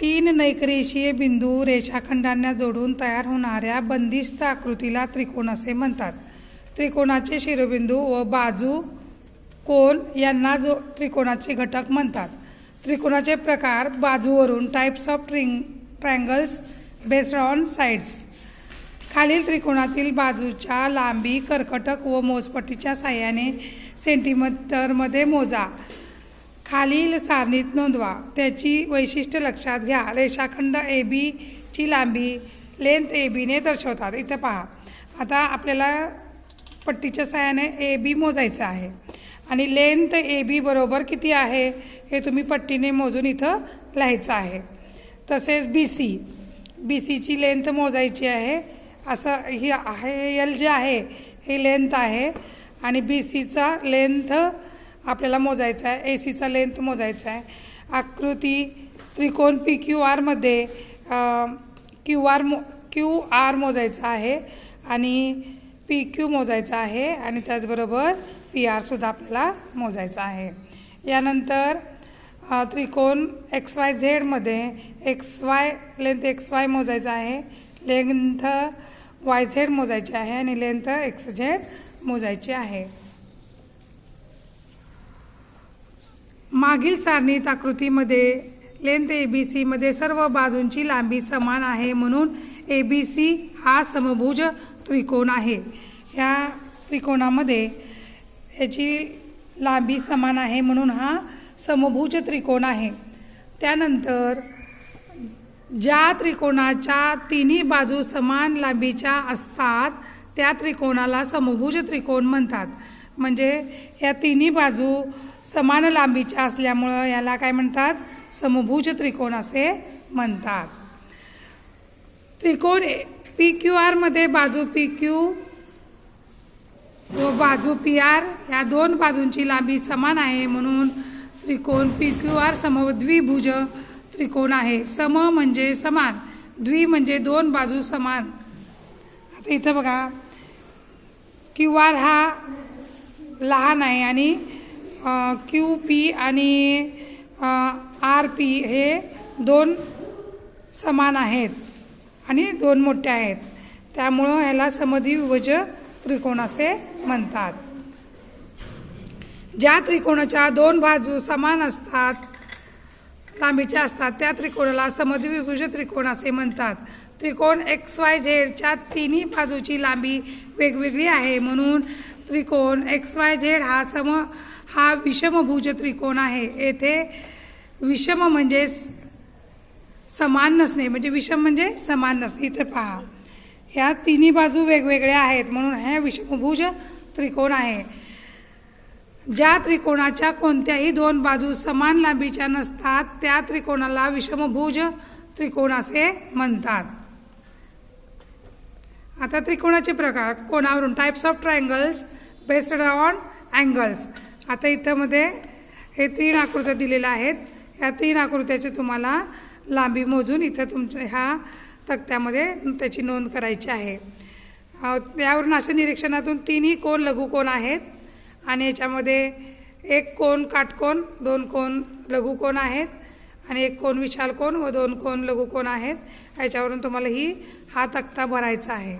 तीन नैकरेषीय बिंदू रेषाखंडांना जोडून तयार होणाऱ्या बंदिस्त आकृतीला त्रिकोण असे म्हणतात. त्रिकोणाचे शिरोबिंदू व बाजू कोन यांना त्रिकोणाचे घटक म्हणतात. त्रिकोणाचे प्रकार बाजूवरून types of triangles based on sides. खालील त्रिकोणातील बाजूच्या लांबी कर्कटक व मोजपट्टीच्या साहाय्याने सेंटीमीटरमध्ये मोजा. खालील सारणीत नोंदवा. त्याची वैशिष्ट्य लक्षात घ्या. रेषाखंड ए बी ची लांबी लेंथ ए बीने दर्शवतात. इथं पहा, आता आपल्याला पट्टीच्या साहाय्याने ए बी मोजायचं आहे आणि लेंथ ए बी बरोबर किती आहे हे तुम्ही पट्टीने मोजून इथं लिहायचं आहे. तसेच बी सीची लेंथ मोजायची आहे. असं ही आहे एल जे आहे हे लेंथ आहे आणि बी सीचा लेंथ आपल्याला मोजायचा आहे. ए सीचा लेंथ मोजायचा आहे. आकृती त्रिकोण पी क्यू आरमध्ये क्यू आर मोजायचा आहे आणि पी क्यू मोजायचा आहे आणि त्याचबरोबर पी आर सुद्धा आपल्याला मोजायचा आहे. यानंतर त्रिकोण एक्स वाय झेडमध्ये लेंथ एक्स वाय मोजायचा आहे, लेंथ वाय झेड मोजायची आहे आणि लेंथ एक्स झेड मोजायची आहे. मागील सारणीत आकृतीमध्ये लेंथ ए बी सीमध्ये सर्व बाजूंची लांबी समान आहे म्हणून ए बी सी हा समभुज त्रिकोण आहे. या त्रिकोणामध्ये याची लांबी समान आहे म्हणून हा समभुज त्रिकोण आहे. त्यानंतर ज्या त्रिकोणाच्या तिन्ही बाजू समान लांबीच्या असतात त्या त्रिकोणाला समभुज त्रिकोण म्हणतात. म्हणजे या तिन्ही बाजू समान लांबीच्या असल्यामुळं याला काय म्हणतात? समभुज त्रिकोण असे म्हणतात. त्रिकोण पी क्यू आरमध्ये बाजू पी क्यू व बाजू पी आर या दोन बाजूंची लांबी समान आहे म्हणून त्रिकोण पी क्यू आर समद्विभुज त्रिकोण आहे. सम म्हणजे समान, द्वि म्हणजे दोन बाजू समान. आता इथं बघा, क्यू आर हा लहान आहे आणि क्यू पी आणि आर पी हे दोन समान आहेत आणि दोन मोठे आहेत. त्यामुळं ह्याला समद्विभुज त्रिकोण असे म्हणतात. ज्या त्रिकोणाच्या दोन बाजू समान असतात लांबीच्या असतात त्या त्रिकोणाला समद्विभुज त्रिकोण असे म्हणतात. त्रिकोण एक्स वाय झेडच्या तिन्ही बाजूची लांबी वेगवेगळी आहे म्हणून त्रिकोण एक्स वाय झेड हा विषमभुज त्रिकोण आहे. येथे विषम म्हणजे समान नसणे, म्हणजे विषम म्हणजे समान नसणे. इथे पहा, ह्या तिन्ही बाजू वेगवेगळ्या आहेत म्हणून हे विषमभुज त्रिकोण आहे. ज्या त्रिकोणाच्या कोणत्याही दोन बाजू समान लांबीच्या नसतात त्या त्रिकोणाला विषमभुज त्रिकोण असे म्हणतात. आता त्रिकोणाचे प्रकार कोनावरून types of triangles based on angles. आता इथं मध्ये हे तीन आकृत्या दिलेल्या आहेत. ह्या तीन आकृत्याची तुम्हाला लांबी मोजून इथं तुमच्या ह्या तक्त्यामध्ये त्याची नोंद करायची आहे. यावरून अशा निरीक्षणातून तिन्ही कोन लघुकोन आहेत आणि याच्यामध्ये एक कोन काटकोन, दोन कोन लघुकोन आहेत आणि एक कोन विशाल कोन व दोन कोन लघुकोन आहेत. याच्यावरून तुम्हाला हा तक्ता भरायचा आहे.